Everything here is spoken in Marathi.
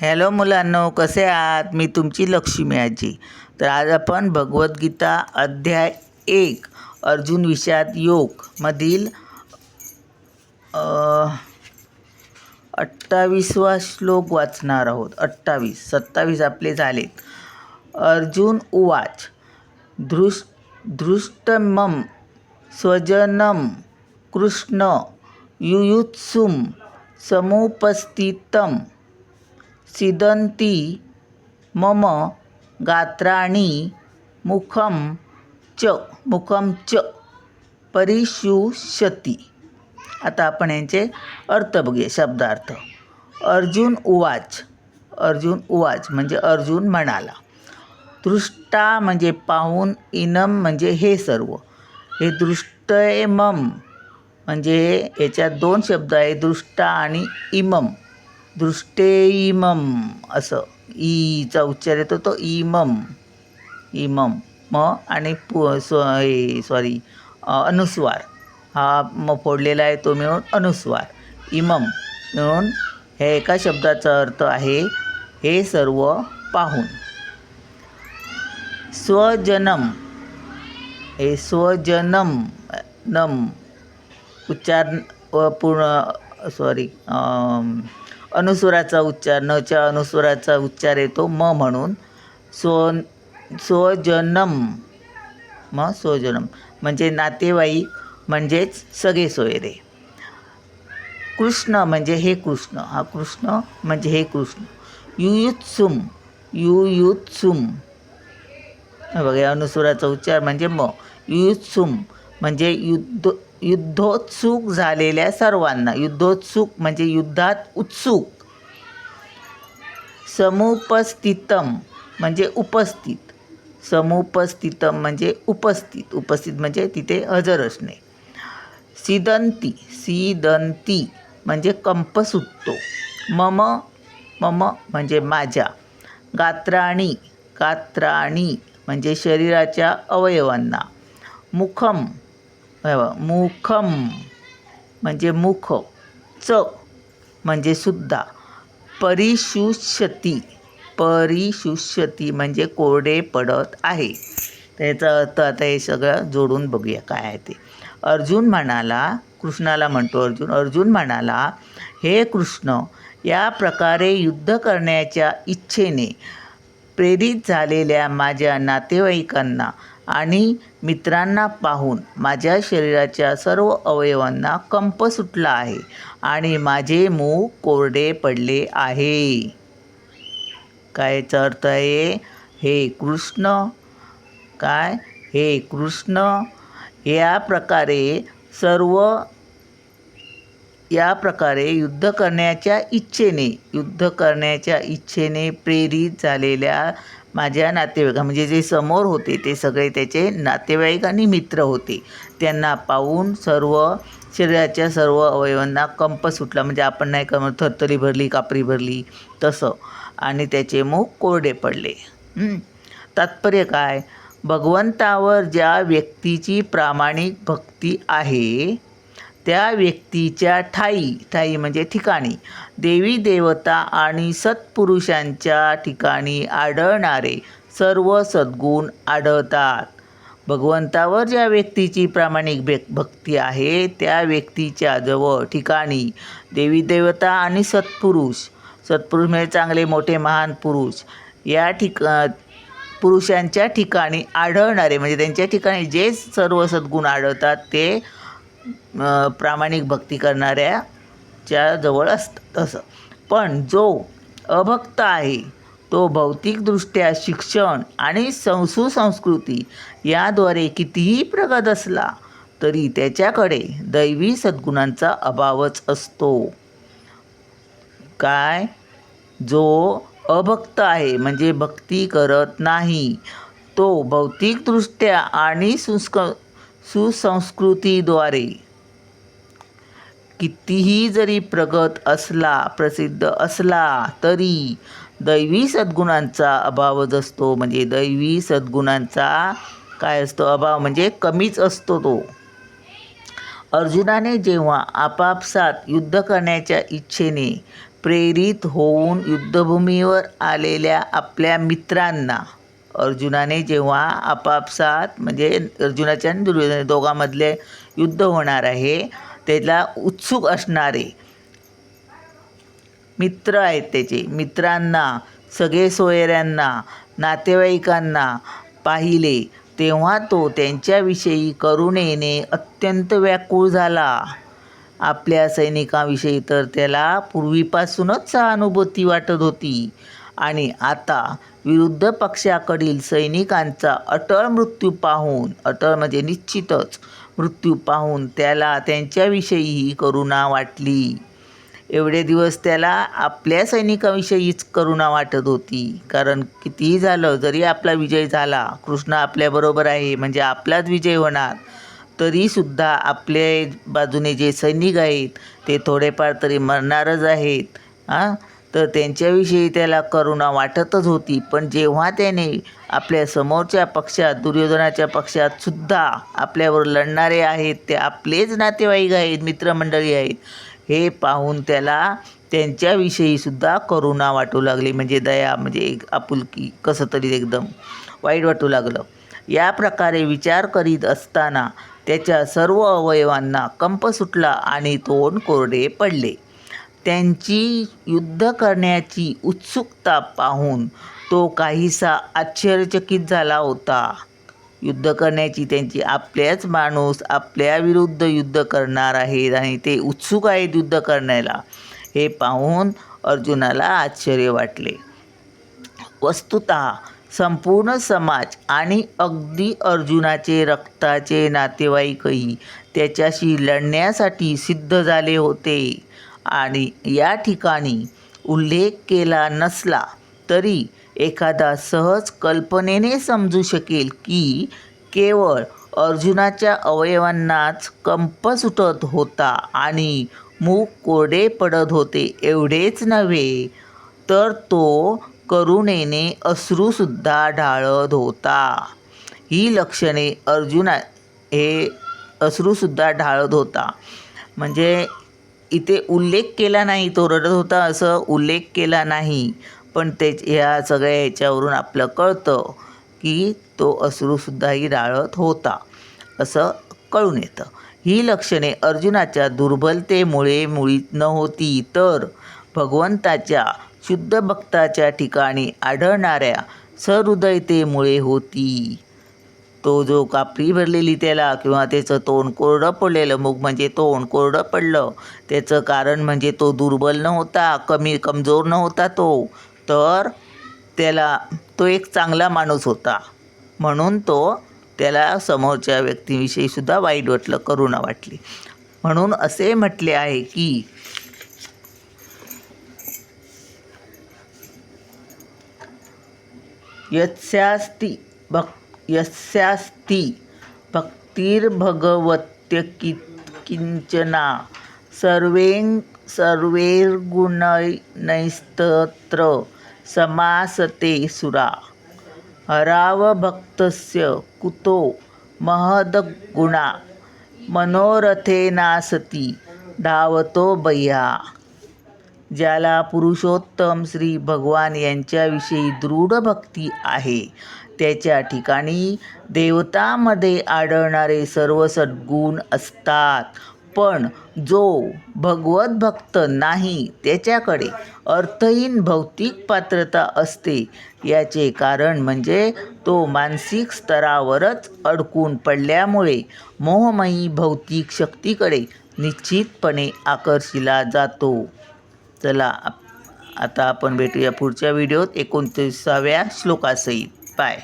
हॅलो मुलांनो, कसे आहात? मी तुमची लक्ष्मी आजी. तर आज आपण भगवद्गीता अध्याय 1 अर्जुन विषाद योग मधील 28वा श्लोक वाचणार आहोत. 27 आपले झालेत. अर्जुन उवाच धृष्टमं स्वजनं कृष्ण युयुत्सुं समुपस्थितं सीदन्ति मम गात्राणि मुखं च परिशुष्यति. आता आपण यांचे अर्थ बघूया. शब्दार्थ. अर्जुन उवाच म्हणजे अर्जुन म्हणाला. दृष्टा म्हणजे पाहून, इनम म्हणजे हे सर्व. हे दृष्टयमम म्हणजे याच्यात दोन शब्द आहे, दृष्टा आणि इमम. दृष्टेइमम असं ईचा उच्चार येतो तो इमम. म आणि अनुस्वार हा म फोडलेला आहे तो मिळून अनुस्वार. इमम मिळून हे एका शब्दाचा अर्थ आहे हे सर्व पाहून. स्वजनम हे स्वजनम उच्चार पूर्ण अनुस्वाराचा उच्चार, नच्या अनुस्वाराचा उच्चार येतो म म्हणून. स्वजनम म्हणजे नातेवाईक म्हणजेच सगळे सोयरे. कृष्ण म्हणजे हे कृष्ण, हा कृष्ण म्हणजे हे कृष्ण. युयुत्सुम बघा अनुस्वाराचा उच्चार म्हणजे म. युयुत्सुम म्हणजे युद्धोत्सुक झालेल्या सर्वांना. युद्धोत्सुक म्हणजे युद्धात उत्सुक. समुपस्थितम म्हणजे उपस्थित. समुपस्थितम म्हणजे उपस्थित म्हणजे तिथे हजर असणे. सीदंती म्हणजे कंप सुटतो. मम म्हणजे माझ्या. गात्राणी म्हणजे शरीराच्या अवयवांना. मुखम म्हणजे मुख. च म्हणजे सुद्धा. परिशुष्यती म्हणजे कोरडे पडत आहे. त्याचा अर्थ आता हे सगळं जोडून बघूया काय आहे ते. अर्जुन म्हणाला, कृष्णाला म्हणतो अर्जुन म्हणाला, हे कृष्ण, या प्रकारे युद्ध करण्याच्या इच्छेने प्रेरित झालेल्या माझ्या नातेवाईकांना आणि मित्रांना पाहून माझ्या शरीराच्या सर्व अवयवांना कंप सुटला आहे आणि माझे मुख कोरडे पडले आहे. कायचा अर्थ आहे? हे कृष्ण या प्रकारे युद्ध करण्याच्या इच्छेने प्रेरित झालेल्या माझ्या नातेवाईक म्हणजे जे समोर होते ते सगळे त्याचे नातेवाईक आणि मित्र होते. त्यांना पाहून शरीराच्या सर्व अवयवांना कंप सुटला म्हणजे आपण नाही का थरथरी भरली, कापरी भरली तसं, आणि त्याचे मुख कोरडे पडले. तात्पर्य काय? भगवंतावर ज्या व्यक्तीची प्रामाणिक भक्ती आहे त्या व्यक्तीच्या ठायी म्हणजे ठिकाणी देवी देवता आणि सत्पुरुषांच्या ठिकाणी आढळणारे सर्व सद्गुण आढळतात. भगवंतावर ज्या व्यक्तीची प्रामाणिक भक्ती आहे त्या व्यक्तीच्या जवळ ठिकाणी देवी देवता आणि सत्पुरुष म्हणजे चांगले मोठे महान पुरुष या पुरुषांच्या ठिकाणी आढळणारे म्हणजे त्यांच्या ठिकाणी जे सर्व सद्गुण आढळतात ते प्रामाणिक भक्ती करणाऱ्याच्या जवळ असतात असं. पण जो अभक्त आहे तो भौतिकदृष्ट्या शिक्षण आणि सुसंस्कृती याद्वारे कितीही प्रगत असला तरी त्याच्याकडे दैवी सद्गुणांचा अभावच असतो. काय? जो अभक्त आहे म्हणजे भक्ती करत नाही, तो भौतिकदृष्ट्या आणि सुसंस्कृतीद्वारे कितीही जरी प्रसिद्ध असला तरी दैवी सद्गुणांचा अभावच असतो. म्हणजे दैवी सद्गुणांचा काय असतो? अभाव म्हणजे कमीच असतो तो. अर्जुनाने जेव्हा आपापसात युद्ध करण्याच्या इच्छेने प्रेरित होऊन युद्धभूमीवर आलेल्या आपल्या मित्रांना अर्जुनाने जेव्हा आपापसात म्हणजे अर्जुनाच्या आणि दुर्योधना दोघांमधले युद्ध होणार आहे त्याला उत्सुक असणारे मित्र आहेत त्याचे मित्रांना सगळे सोयऱ्यांना नातेवाईकांना पाहिले तेव्हा तो त्यांच्याविषयी करुणेने अत्यंत व्याकुळ झाला. आपल्या सैनिकांविषयी तर त्याला पूर्वीपासूनच सहानुभूती वाटत होती आणि आता विरुद्ध पक्षाकडील सैनिकांचा अटळ मृत्यू पाहून अटळ म्हणजे निश्चितच मृत्यू पाहून त्याला त्यांच्याविषयीही करुणा वाटली. एवढे दिवस त्याला आपल्या सैनिकांविषयीच करुणा वाटत होती, कारण कितीही झालं जरी आपला विजय झाला, कृष्ण आपल्याबरोबर आहे म्हणजे आपलाच विजय होणार, तरीसुद्धा आपल्या बाजूने जे सैनिक आहेत ते थोडेफार तरी मरणारच आहेत तर त्यांच्याविषयी त्याला करुणा वाटतच होती. पण जेव्हा त्याने आपल्या समोरच्या पक्षात दुर्योधनाच्या पक्षात सुद्धा आपल्यावर लढणारे आहेत ते आपलेच नातेवाईक आहेत, मित्रमंडळी आहेत, हे पाहून त्याला त्यांच्याविषयीसुद्धा करुणा वाटू लागली, म्हणजे दया म्हणजे एक आपुलकी, कसं तरी एकदम वाईट वाटू लागलं. या प्रकारे विचार करीत असताना त्याच्या सर्व अवयवांना कंप सुटला आणि तोंड कोरडे पडले. त्यांची युद्ध करण्याची उत्सुकता पाहून तो काहीसा आश्चर्यचकित झाला होता. युद्ध करण्याची त्यांची आपल्याच माणूस आपल्या विरुद्ध युद्ध करणार आहेत आणि ते उत्सुक आहेत युद्ध करण्याला, हे पाहून अर्जुनाला आश्चर्य वाटले. वस्तुतः संपूर्ण समाज आणि अगदी अर्जुनाचे रक्ताचे नातेवाईकही त्याच्याशी लढण्यासाठी सिद्ध झाले होते आणि या ठिकाणी उल्लेख केला नसला तरी एखादा सहज कल्पनेने समजू शकेल की केवळ अर्जुनाच्या अवयवांनाच कंप सुटत होता आणि मूग कोरडे पडत होते एवढेच नव्हे तर तो करुणेने अश्रूसुद्धा ढाळत होता. ही लक्षणे हे अश्रूसुद्धा ढाळत होता म्हणजे इथे उल्लेख केला नाही, तो रडत होता असं उल्लेख केला नाही, पण ह्या सगळ्या ह्याच्यावरून आपलं कळतं की तो अश्रूसुद्धाही ढाळत होता असं कळून येतं. ही लक्षणे अर्जुनाच्या दुर्बलतेमुळे मुळीच नव्हती, तर भगवंताच्या शुद्ध भक्ताच्या ठिकाणी आढळणाऱ्या सहृदयतेमुळे होती. तो जो कापरी भरलेली त्याला किंवा त्याचं तोंड कोरडं पडलेलं, मूग म्हणजे तोंड कोरडं पडलं, त्याचं कारण म्हणजे तो दुर्बल नव्हता, कमजोर नव्हता तर तो एक चांगला माणूस होता, म्हणून त्याला समोरच्या व्यक्तीविषयीसुद्धा वाईट वाटलं, करुणा वाटली. म्हणून असे म्हटले आहे की यस्यास्ति भक्तिर्भगवत्य किंचना सर्वैर्गुणैस्तत्र समासते सुरा हरावभक्तस्य कुतो महदगुणा मनोरथेनासती धावतो बह्या. ज्याला पुरुषोत्तम श्री भगवान यांच्याविषयी दृढ भक्ती आहे त्याच्या ठिकाणी देवतांमध्ये आढळणारे सर्व सद्गुण असतात, पण जो भगवत भक्त नाही त्याच्याकडे अर्थहीन भौतिक पात्रता असते. याचे कारण म्हणजे तो मानसिक स्तरावरच अडकून पडल्यामुळे मोहमयी भौतिक शक्तीकडे निश्चितपणे आकर्षिला जातो. चला आता आपण भेटूया पुढच्या व्हिडिओत 29व्या श्लोकासहित. बाय.